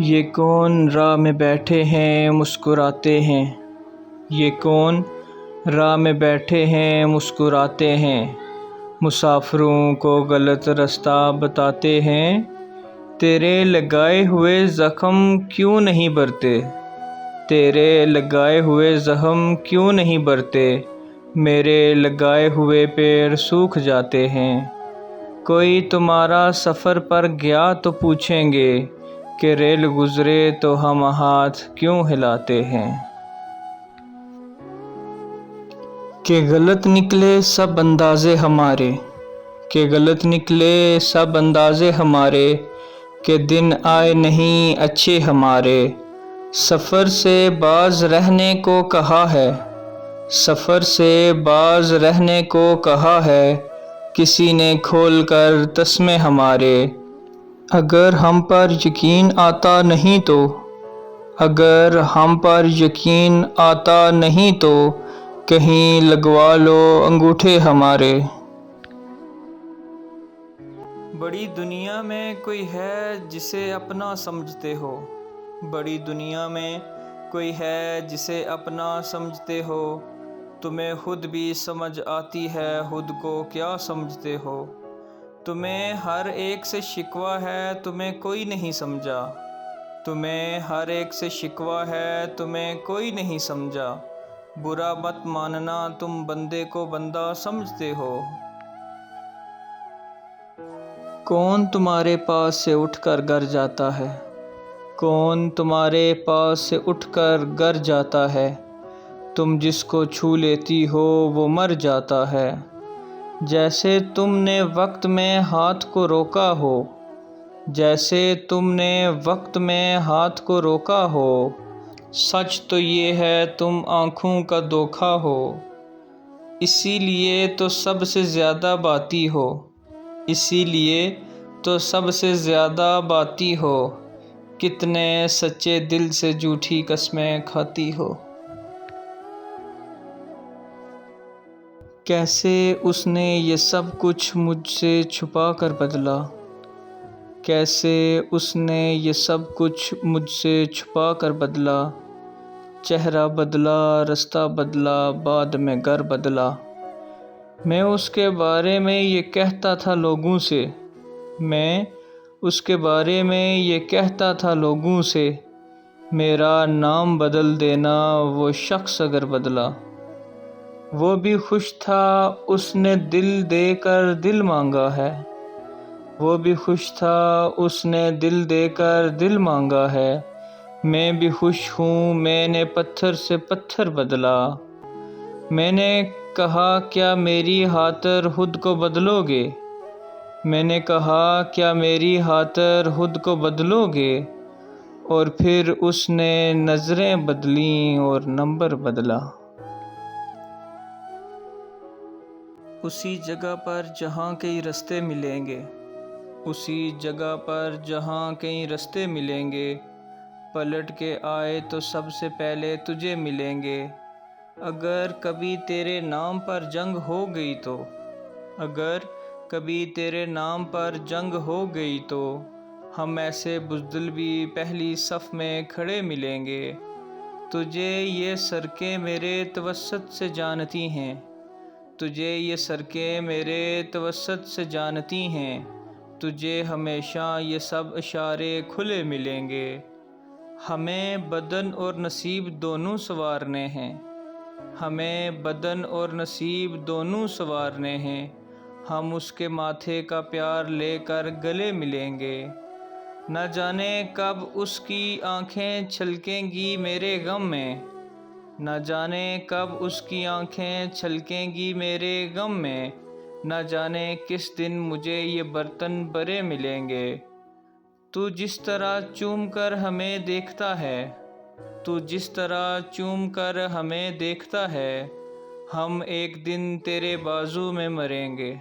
یہ کون راہ میں بیٹھے ہیں مسکراتے ہیں، یہ کون راہ میں بیٹھے ہیں مسکراتے ہیں، مسافروں کو غلط رستہ بتاتے ہیں، تیرے لگائے ہوئے زخم کیوں نہیں بھرتے، تیرے لگائے ہوئے زخم کیوں نہیں بھرتے، میرے لگائے ہوئے پیر سوکھ جاتے ہیں۔ کوئی تمہارا سفر پر گیا تو پوچھیں گے کہ ریل گزرے تو ہم ہاتھ کیوں ہلاتے ہیں۔ کہ غلط نکلے سب اندازے ہمارے، کہ غلط نکلے سب اندازے ہمارے، کہ دن آئے نہیں اچھے ہمارے۔ سفر سے باز رہنے کو کہا ہے، سفر سے باز رہنے کو کہا ہے، کسی نے کھول کر تسمے ہمارے۔ اگر ہم پر یقین آتا نہیں تو، اگر ہم پر یقین آتا نہیں تو، کہیں لگوا لو انگوٹھے ہمارے۔ بڑی دنیا میں کوئی ہے جسے اپنا سمجھتے ہو، بڑی دنیا میں کوئی ہے جسے اپنا سمجھتے ہو، تمہیں خود بھی سمجھ آتی ہے خود کو کیا سمجھتے ہو۔ تمہیں ہر ایک سے شکوہ ہے تمہیں کوئی نہیں سمجھا، تمہیں ہر ایک سے شکوہ ہے تمہیں کوئی نہیں سمجھا، برا مت ماننا تم بندے کو بندہ سمجھتے ہو۔ کون تمہارے پاس سے اٹھ کر گھر جاتا ہے، کون تمہارے پاس سے اٹھ کر گھر جاتا ہے، تم جس کو چھو لیتی ہو وہ مر جاتا ہے۔ جیسے تم نے وقت میں ہاتھ کو روکا ہو، جیسے تم نے وقت میں ہاتھ کو روکا ہو، سچ تو یہ ہے تم آنکھوں کا دھوکا ہو، اسی لیے تو سب سے زیادہ باتی ہو، اسی لیے تو سب سے زیادہ باتی ہو، کتنے سچے دل سے جھوٹی قسمیں کھاتی ہو۔ کیسے اس نے یہ سب کچھ مجھ سے چھپا کر بدلا، کیسے اس نے یہ سب کچھ مجھ سے چھپا کر بدلا، چہرہ بدلا رستہ بدلا بعد میں گھر بدلا۔ میں اس کے بارے میں یہ کہتا تھا لوگوں سے، میں اس کے بارے میں یہ کہتا تھا لوگوں سے، میرا نام بدل دینا وہ شخص اگر بدلا۔ وہ بھی خوش تھا اس نے دل دے کر دل مانگا ہے، وہ بھی خوش تھا اس نے دل دے کر دل مانگا ہے، میں بھی خوش ہوں میں نے پتھر سے پتھر بدلا۔ میں نے کہا کیا میری خاطر خود کو بدلو گے، میں نے کہا کیا میری خاطر خود کو بدلو گے، اور پھر اس نے نظریں بدلیں اور نمبر بدلا۔ اسی جگہ پر جہاں کئی رستے ملیں گے، اسی جگہ پر جہاں کئی رستے ملیں گے، پلٹ کے آئے تو سب سے پہلے تجھے ملیں گے۔ اگر کبھی تیرے نام پر جنگ ہو گئی تو، اگر کبھی تیرے نام پر جنگ ہو گئی تو، ہم ایسے بزدل بھی پہلی صف میں کھڑے ملیں گے۔ تجھے یہ سڑکیں میرے توسط سے جانتی ہیں، تجھے یہ سڑکیں میرے توسط سے جانتی ہیں، تجھے ہمیشہ یہ سب اشارے کھلے ملیں گے۔ ہمیں بدن اور نصیب دونوں سنوارنے ہیں، ہمیں بدن اور نصیب دونوں سنوارنے ہیں، ہم اس کے ماتھے کا پیار لے کر گلے ملیں گے۔ نہ جانے کب اس کی آنکھیں چھلکیں گی میرے غم میں، نہ جانے کب اس کی آنکھیں چھلکیں گی میرے غم میں، نہ جانے کس دن مجھے یہ برتن بھرے ملیں گے۔ تو جس طرح چوم کر ہمیں دیکھتا ہے، تو جس طرح چوم کر ہمیں دیکھتا ہے، ہم ایک دن تیرے بازو میں مریں گے۔